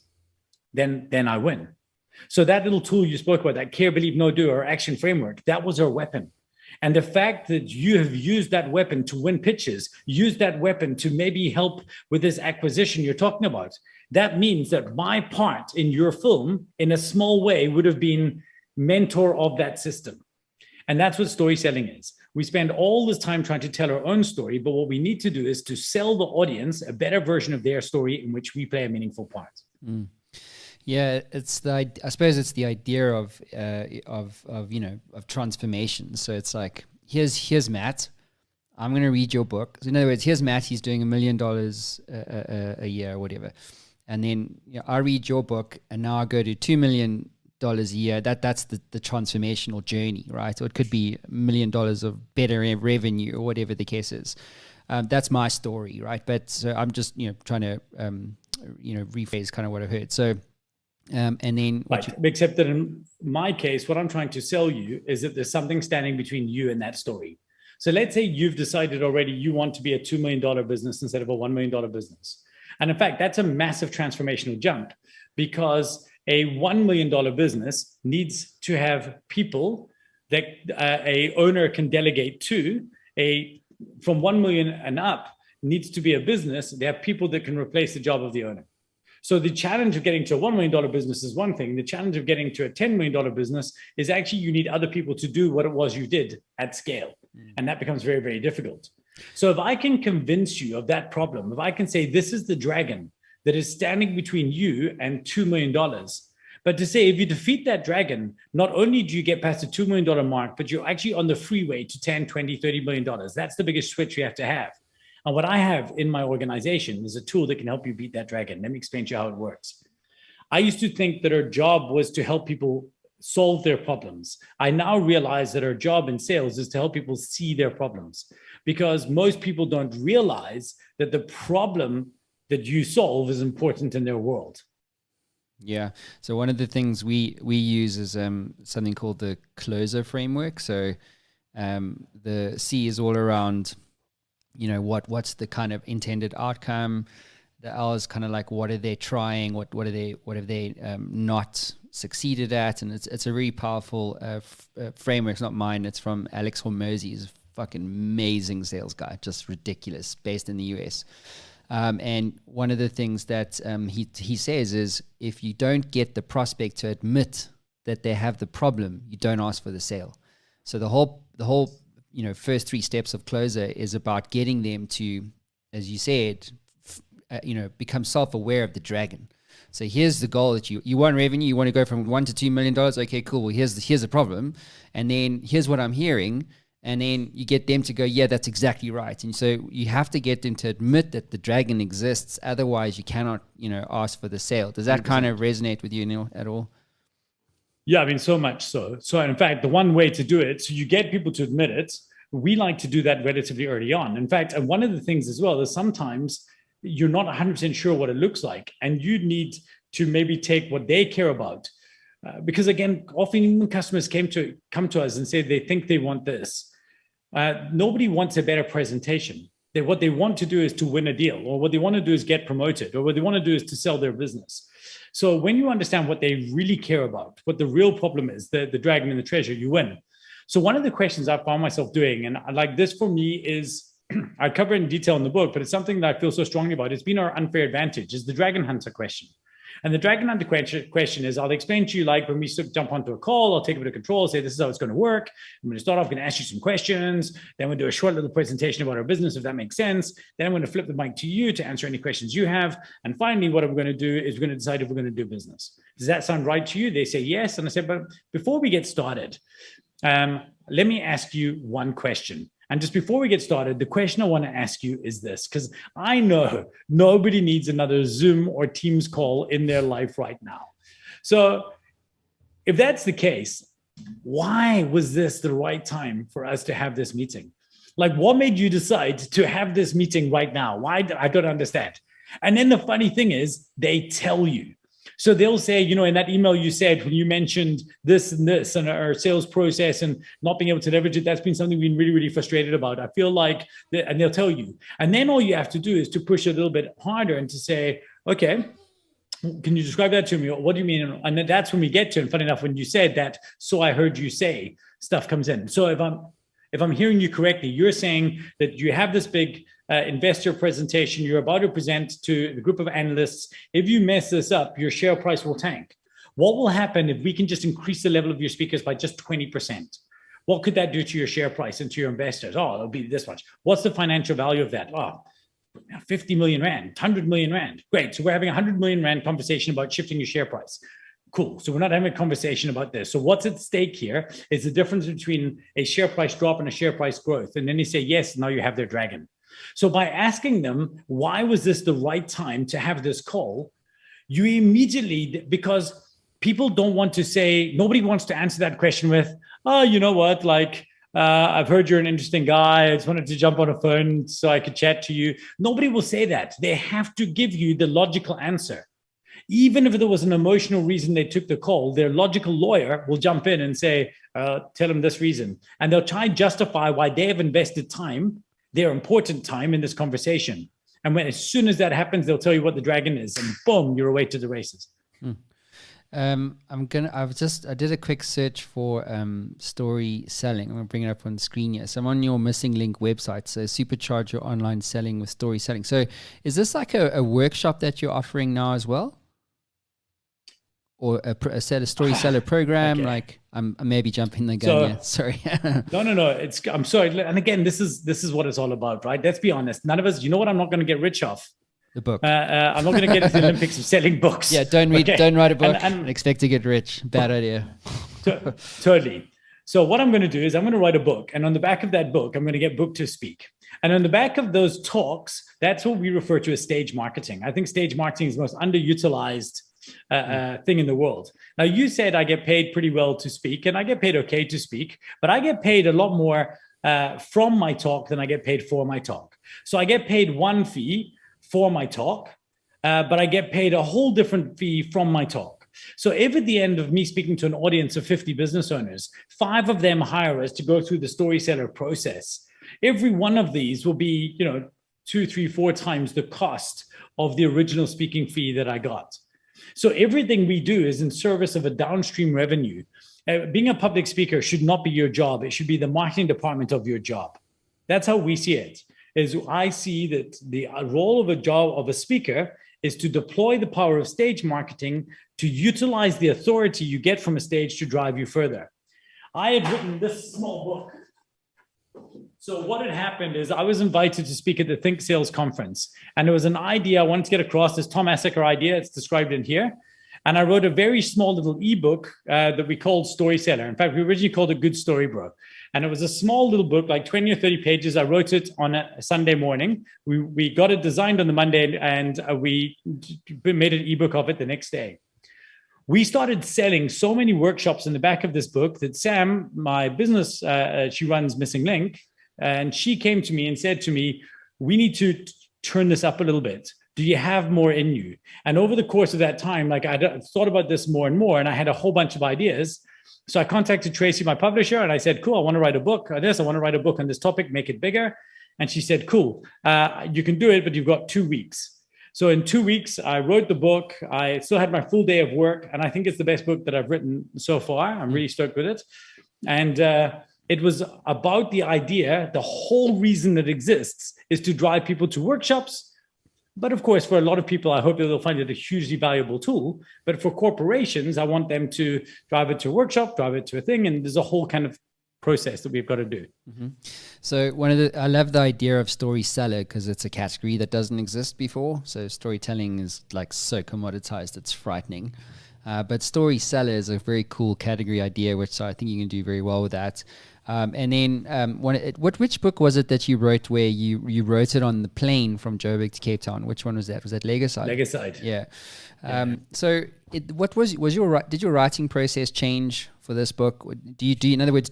then I win. So that little tool you spoke about, that care, believe, no, do, or action framework, that was our weapon. And the fact that you have used that weapon to win pitches, used that weapon to maybe help with this acquisition you're talking about, that means that my part in your film, in a small way, would have been mentor of that system. And that's what story selling is. We spend all this time trying to tell our own story, but what we need to do is to sell the audience a better version of their story in which we play a meaningful part. Mm. Yeah, I suppose it's the idea of transformation. So it's like, here's Matt. I'm going to read your book. So in other words, here's Matt. He's doing $1 million a year or whatever. And then I read your book, and now I go to $2 million a year. That's the transformational journey, right? Or it could be $1 million of better revenue or whatever the case is. That's my story, right? But so I'm just trying to rephrase kind of what I heard. So. And then right. Except that in my case, what I'm trying to sell you is that there's something standing between you and that story. So let's say you've decided already you want to be a $2 million business instead of a $1 million business. And in fact, that's a massive transformational jump, because a $1 million business needs to have people that a owner can delegate to. From 1 million and up needs to be a business. They have people that can replace the job of the owner. So the challenge of getting to a $1 million business is one thing. The challenge of getting to a $10 million business is actually you need other people to do what it was you did at scale. And that becomes very, very difficult. So if I can convince you of that problem, if I can say this is the dragon that is standing between you and $2 million, but to say if you defeat that dragon, not only do you get past the $2 million mark, but you're actually on the freeway to 10, 20, $30 million. That's the biggest switch you have to have. And what I have in my organization is a tool that can help you beat that dragon. Let me explain to you how it works. I used to think that our job was to help people solve their problems. I now realize that our job in sales is to help people see their problems, because most people don't realize that the problem that you solve is important in their world. Yeah. So one of the things we use is something called the closer framework. So the C is all around what's the kind of intended outcome. The L is kind of like, what are they trying? What have they not succeeded at? And it's a really powerful framework. It's not mine. It's from Alex Hormozy. He's a fucking amazing sales guy, just ridiculous, based in the US. And one of the things that he says is, if you don't get the prospect to admit that they have the problem, you don't ask for the sale. So the whole first 3 steps of closer is about getting them to, as you said, become self-aware of the dragon. So here's the goal that you want revenue. You want to go from $1 to $2 million. Okay, cool. Well, here's the problem. And then here's what I'm hearing. And then you get them to go, yeah, that's exactly right. And so you have to get them to admit that the dragon exists. Otherwise you cannot, ask for the sale. Does that 100%. Kind of resonate with you, Neil, at all? Yeah, I mean, so much so. So in fact, the one way to do it, so you get people to admit it. We like to do that relatively early on. In fact, and one of the things as well is sometimes you're not 100% sure what it looks like, and you need to maybe take what they care about. Because again, often when customers come to us and say they think they want this, nobody wants a better presentation. What they want to do is to win a deal, or what they want to do is get promoted, or what they want to do is to sell their business. So when you understand what they really care about, what the real problem is, the dragon and the treasure, you win. So one of the questions I found myself doing, and like this for me is, I cover in detail in the book, but it's something that I feel so strongly about. It's been our unfair advantage, is the dragon hunter question. And the dragon hunter question is, I'll explain to you, like when we jump onto a call, I'll take a bit of control, say this is how it's going to work. I'm going to start off, going to ask you some questions. Then we'll do a short little presentation about our business, if that makes sense. Then I'm going to flip the mic to you to answer any questions you have. And finally, what I'm going to do is we're going to decide if we're going to do business. Does that sound right to you? They say yes. And I said, but before we get started, let me ask you one question. And just before we get started, the question I want to ask you is this, because I know nobody needs another Zoom or Teams call in their life right now. So if that's the case, why was this the right time for us to have this meeting? Like, what made you decide to have this meeting right now? Why? I don't understand. And then the funny thing is, they tell you. So they'll say, in that email you said, when you mentioned this and this and our sales process and not being able to leverage it, that's been something we've been really, really frustrated about. I feel like, and they'll tell you. And then all you have to do is to push a little bit harder and to say, okay, can you describe that to me? What do you mean? And then that's when we get to, and funny enough, when you said that, so I heard you say, stuff comes in. So if I'm hearing you correctly, you're saying that you have this big investor presentation you're about to present to the group of analysts. If you mess this up, your share price will tank. What will happen if we can just increase the level of your speakers by just 20%? What could that do to your share price and to your investors? Oh, it'll be this much. What's the financial value of that? Oh, 50 million Rand, 100 million Rand. Great. So we're having a 100 million Rand conversation about shifting your share price. Cool. So we're not having a conversation about this. So what's at stake here is the difference between a share price drop and a share price growth. And then they say, yes, now you have their dragon. So by asking them, why was this the right time to have this call? You immediately, because people don't want to say, nobody wants to answer that question with, oh, you know what, I've heard you're an interesting guy. I just wanted to jump on a phone so I could chat to you. Nobody will say that. They have to give you the logical answer. Even if there was an emotional reason they took the call, their logical lawyer will jump in and say, tell them this reason. And they'll try and justify why they have invested time, their important time in this conversation. And as soon as that happens, they'll tell you what the dragon is, and boom, you're away to the races. I did a quick search for story selling. I'm gonna bring it up on the screen here. So I'm on your Missing Link website. So supercharge your online selling with story selling. So is this like a workshop that you're offering now as well? Or a story seller program? Okay. Like I'm maybe jumping the gun here. Sorry. No. I'm sorry. And again, this is what it's all about, right? Let's be honest. None of us, you know what I'm not going to get rich off? The book. I'm not going to get into the Olympics of selling books. Yeah, don't write a book and expect to get rich. Bad idea. Totally. So what I'm going to do is I'm going to write a book. And on the back of that book, I'm going to get booked to speak. And on the back of those talks, that's what we refer to as stage marketing. I think stage marketing is the most underutilized thing in the world. Now, you said I get paid pretty well to speak, and I get paid okay to speak, but I get paid a lot more from my talk than I get paid for my talk. So I get paid one fee for my talk, but I get paid a whole different fee from my talk. So if at the end of me speaking to an audience of 50 business owners, 5 of them hire us to go through the story seller process, every one of these will be, 2, 3, 4 times the cost of the original speaking fee that I got. So everything we do is in service of a downstream revenue. Being a public speaker should not be your job. It should be the marketing department of your job. That's how we see it. Is I see that the role of a speaker is to deploy the power of stage marketing to utilize the authority you get from a stage to drive you further. I had written this small book. So what had happened is I was invited to speak at the Think Sales conference, and there was an idea I wanted to get across, this Tom Asseker idea. It's described in here. And I wrote a very small little ebook that we called Storyseller. In fact, we originally called it Good Story Bro. And it was a small little book, like 20 or 30 pages. I wrote it on a Sunday morning. We got it designed on the Monday, and we made an ebook of it the next day. We started selling so many workshops in the back of this book that Sam, my business, she runs Missing Link, and she came to me and said to me, we need to turn this up a little bit. Do you have more in you? And over the course of that time, I thought about this more and more, and I had a whole bunch of ideas. So I contacted Tracy, my publisher, and I said, cool, I want to write a book on this. I want to write a book on this topic, make it bigger. And she said, cool, you can do it, but you've got 2 weeks. So in 2 weeks, I wrote the book. I still had my full day of work, and I think it's the best book that I've written so far. I'm really stoked with it. And it was about the idea, the whole reason it exists is to drive people to workshops. But of course, for a lot of people, I hope that they'll find it a hugely valuable tool. But for corporations, I want them to drive it to a workshop, drive it to a thing. And there's a whole kind of process that we've got to do. Mm-hmm. So I love the idea of story seller because it's a category that doesn't exist before. So storytelling is like so commoditized, it's frightening. But story seller is a very cool category idea, which I think you can do very well with that. And then which book was it that you wrote where you wrote it on the plane from Joburg to Cape Town? Which one was that? Was that Legaside? Legaside. Yeah. So did your writing process change for this book? In other words,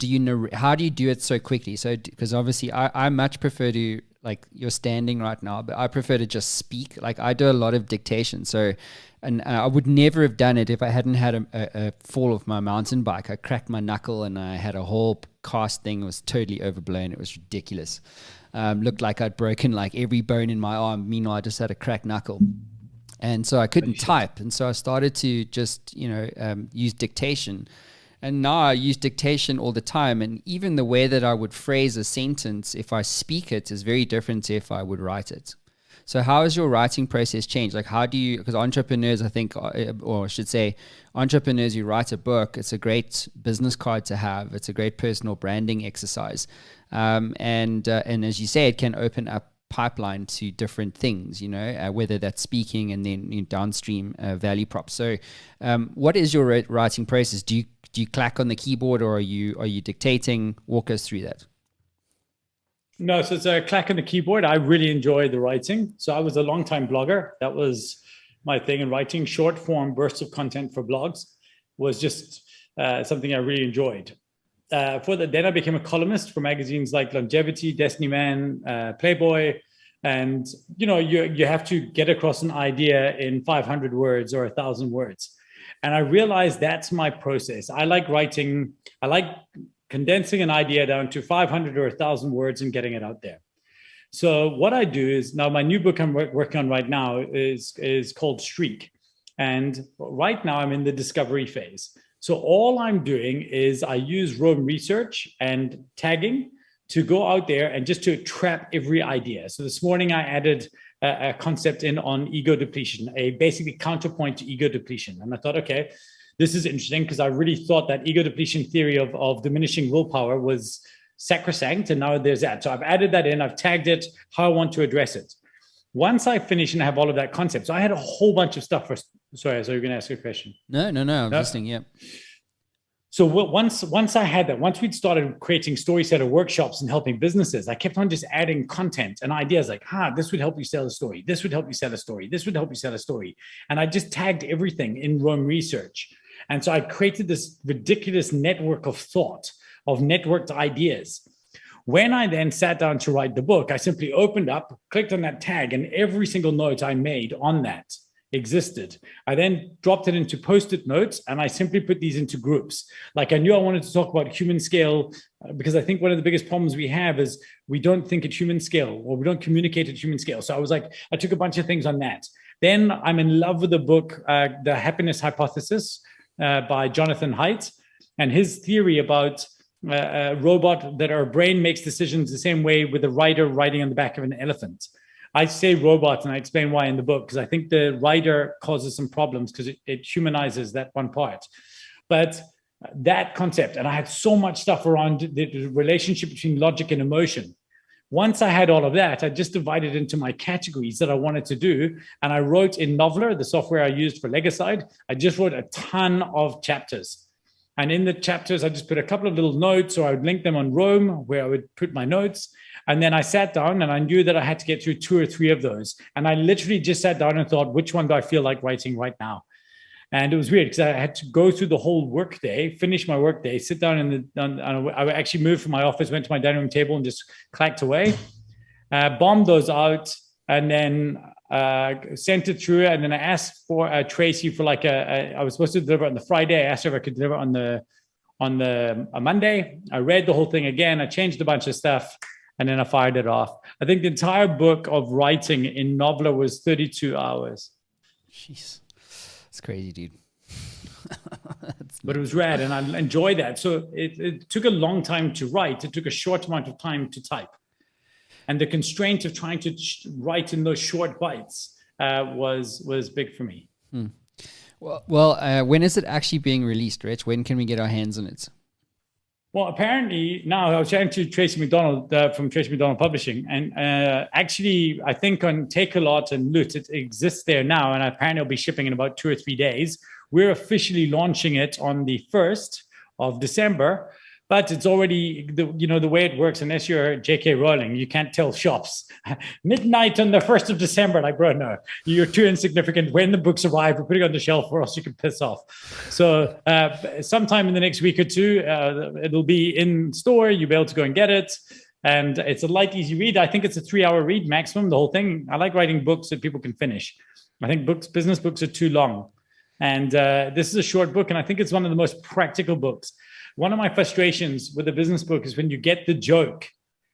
how do you do it so quickly? So, because obviously I much prefer to, like you're standing right now, but I prefer to just speak. Like I do a lot of dictation. So, and I would never have done it if I hadn't had a fall of my mountain bike. I cracked my knuckle and I had a whole cast thing. It was totally overblown. It was ridiculous. Looked like I'd broken like every bone in my arm. Meanwhile, I just had a cracked knuckle. And so I couldn't type. And so I started to just, use dictation. And now I use dictation all the time. And even the way that I would phrase a sentence, if I speak it, is very different to if I would write it. So how has your writing process changed? Like how do you, because entrepreneurs, I think, or I should say, entrepreneurs who write a book, it's a great business card to have. It's a great personal branding exercise. And as you say, it can open up pipeline to different things, whether that's speaking and then downstream value props. So what is your writing process? Do you clack on the keyboard or are you dictating? Walk us through that. No, so it's a clack on the keyboard. I really enjoy the writing. So I was a long-time blogger. That was my thing in writing. Short form bursts of content for blogs was just something I really enjoyed. Then I became a columnist for magazines like Longevity, Destiny Man, Playboy. And, you have to get across an idea in 500 words or 1,000 words. And I realized that's my process. I like writing. I like condensing an idea down to 500 or 1,000 words and getting it out there. So what I do is, now my new book I'm working on right now is called Streak. And right now I'm in the discovery phase. So all I'm doing is I use Rome research and tagging to go out there and just to trap every idea. So this morning I added a concept in on ego depletion, a basically counterpoint to ego depletion. And I thought, okay, this is interesting because I really thought that ego depletion theory of diminishing willpower was sacrosanct. And now there's that. So I've added that in, I've tagged it, how I want to address it. Once I finish and I have all of that concept, so I had a whole bunch of stuff for, sorry, so you're going to ask a question. No, I'm listening, yeah. So once I had that, once we'd started creating storyseller workshops and helping businesses, I kept on just adding content and ideas like, this would help you sell a story. This would help you sell a story. This would help you sell a story. And I just tagged everything in Rome research. And so I created this ridiculous network of thought, of networked ideas. When I then sat down to write the book, I simply opened up, clicked on that tag, and every single note I made on that existed. I then dropped it into Post-it notes, and I simply put these into groups. Like I knew I wanted to talk about human scale because I think one of the biggest problems we have is we don't think at human scale, or we don't communicate at human scale. So I was like, I took a bunch of things on that. Then I'm in love with the book, The Happiness Hypothesis by Jonathan Haidt, and his theory about a robot that our brain makes decisions the same way with a rider riding on the back of an elephant. I say robot, and I explain why in the book, because I think the rider causes some problems because it humanizes that one part. But that concept, and I had so much stuff around the relationship between logic and emotion. Once I had all of that, I just divided into my categories that I wanted to do. And I wrote in Noveler, the software I used for Legaside, I just wrote a ton of chapters. And in the chapters, I just put a couple of little notes, or I would link them on Rome where I would put my notes. And then I sat down and I knew that I had to get through 2 or 3 of those. And I literally just sat down and thought, which one do I feel like writing right now? And it was weird because I had to go through the whole workday, finish my workday, sit down I actually moved from my office, went to my dining room table and just clacked away, bombed those out, and then sent it through. And then I asked for Tracy for like I was supposed to deliver on the Friday. I asked her if I could deliver on a Monday. I read the whole thing again. I changed a bunch of stuff, and then I fired it off. I think the entire book of writing in Noveler was 32 hours. Jeez. It's crazy, dude. But it was rad, and I enjoyed that. So it took a long time to write. It took a short amount of time to type. And the constraint of trying to write in those short bites was big for me. Well, when is it actually being released, Rich? When can we get our hands on it? Well, apparently now I was chatting to Tracy McDonald from Tracy McDonald Publishing, and actually I think on Takealot and Loot it exists there now, and apparently it'll be shipping in about 2 or 3 days. We're officially launching it on the 1st of December, But it's already, the way it works, unless you're J.K. Rowling, you can't tell shops midnight on the 1st of December. Like, bro, no, you're too insignificant. When the books arrive, we're putting it on the shelf or else you can piss off. So sometime in the next week or two, it'll be in store. You'll be able to go and get it. And it's a light, easy read. I think it's a 3-hour read maximum, the whole thing. I like writing books that people can finish. I think business books are too long. And this is a short book, and I think it's one of the most practical books. One of my frustrations with a business book is when you get the joke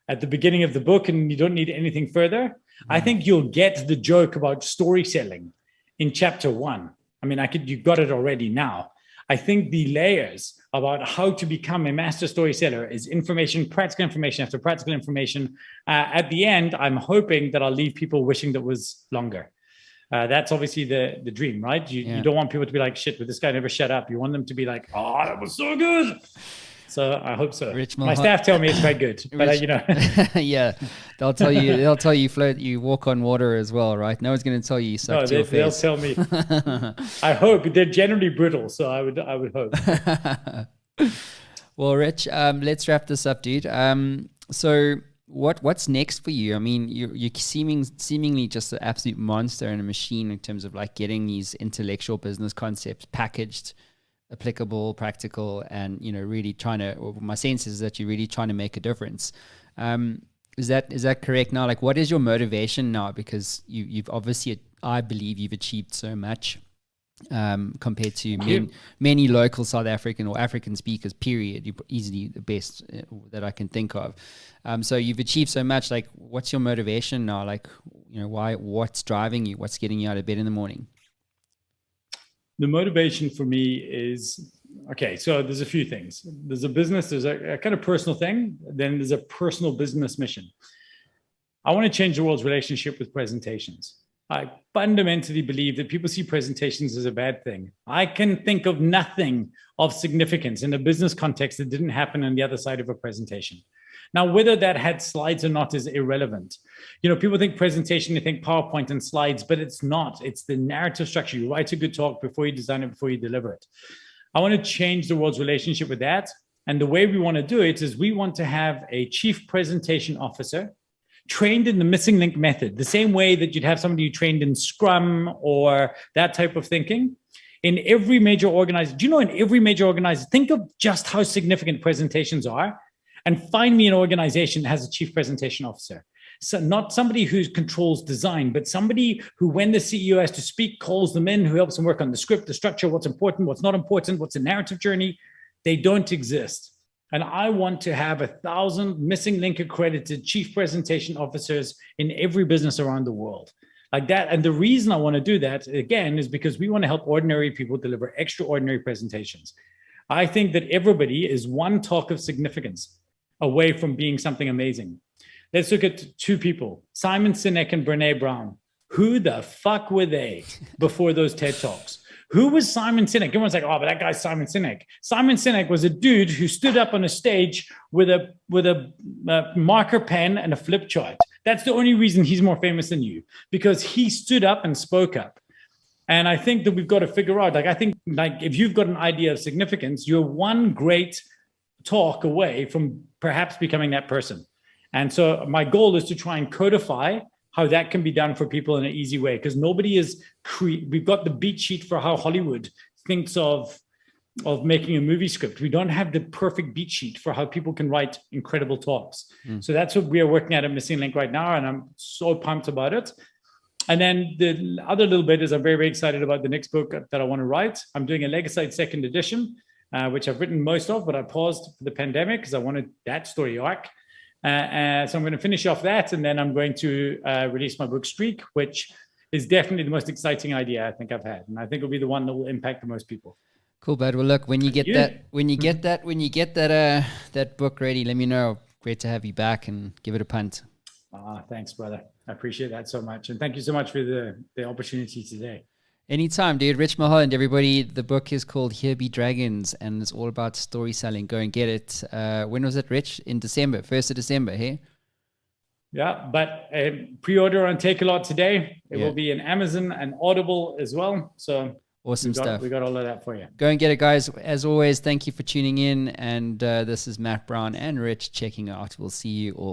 at the beginning of the book and you don't need anything further. I think you'll get the joke about story selling in chapter 1. I mean, you got it already now. I think the layers about how to become a master storyteller is information, practical information after practical information. At the end, I'm hoping that I'll leave people wishing that was longer. That's obviously the dream, right? You don't want people to be like, shit, but this guy never shut up. You want them to be like, oh, that was so good. So I hope so. My staff tell me it's quite good, but yeah, they'll tell you float, you walk on water as well, right? No one's going to tell you suck to your face. They'll tell me. I hope. They're generally brutal, so I would hope. Well, Rich, let's wrap this up, dude. So what's next for you? I mean, you're seemingly just an absolute monster and a machine in terms of like getting these intellectual business concepts packaged, applicable, practical, and really trying to. My sense is that you're really trying to make a difference. Is that correct now? Like, what is your motivation now? Because you've obviously, I believe, you've achieved so much compared to many local South African or African speakers. Period. You're easily the best that I can think of. So you've achieved so much. Like, what's your motivation now? Like, why? What's driving you? What's getting you out of bed in the morning? The motivation for me is, okay, so there's a few things. There's a business, there's a kind of personal thing, then there's a personal business mission. I want to change the world's relationship with presentations. I fundamentally believe that people see presentations as a bad thing. I can think of nothing of significance in a business context that didn't happen on the other side of a presentation. Now, whether that had slides or not is irrelevant. People think presentation, they think PowerPoint and slides, but it's not. It's the narrative structure. You write a good talk before you design it, before you deliver it. I want to change the world's relationship with that. And the way we want to do it is we want to have a chief presentation officer trained in the missing link method, the same way that you'd have somebody who trained in Scrum or that type of thinking. In every major organization, in every major organization, think of just how significant presentations are. And find me an organization that has a chief presentation officer. So not somebody who controls design, but somebody who, when the CEO has to speak, calls them in, who helps them work on the script, the structure, what's important, what's not important, what's a narrative journey. They don't exist. And I want to have 1,000 missing link accredited chief presentation officers in every business around the world. Like that. And the reason I want to do that, again, is because we want to help ordinary people deliver extraordinary presentations. I think that everybody is one talk of significance away from being something amazing. Let's look at two people, Simon Sinek and Brene Brown. Who the fuck were they before those TED Talks? Who was Simon Sinek? Everyone's like, oh, but that guy's Simon Sinek. Simon Sinek was a dude who stood up on a stage with a marker pen and a flip chart. That's the only reason he's more famous than you, because he stood up and spoke up. And I think that we've got to figure out, if you've got an idea of significance, you're one great talk away from perhaps becoming that person. And so my goal is to try and codify how that can be done for people in an easy way, because we've got the beat sheet for how Hollywood thinks of making a movie script. We don't have the perfect beat sheet for how people can write incredible talks. So that's what we are working at Missing Link right now, and I'm so pumped about it. And then the other little bit is I'm very, very excited about the next book that I want to write. I'm doing a Legicide second edition, which I've written most of, but I paused for the pandemic because I wanted that story arc. So I'm going to finish off that, and then I'm going to release my book Streak, which is definitely the most exciting idea I think I've had, and I think it'll be the one that will impact the most people. Cool, bud. Well, look, when you get that book ready, let me know. Great to have you back, and give it a punt. Thanks, brother. I appreciate that so much, and thank you so much for the opportunity today. Anytime, dude. Rich Mulholland, everybody. The book is called Here Be Dragons, and it's all about story selling. Go and get it. When was it, Rich? In December, 1st of December, hey? Yeah, but pre-order on Take-A-Lot today. It will be in Amazon and Audible as well. So Awesome stuff. We got all of that for you. Go and get it, guys. As always, thank you for tuning in. And this is Matt Brown and Rich checking out. We'll see you all.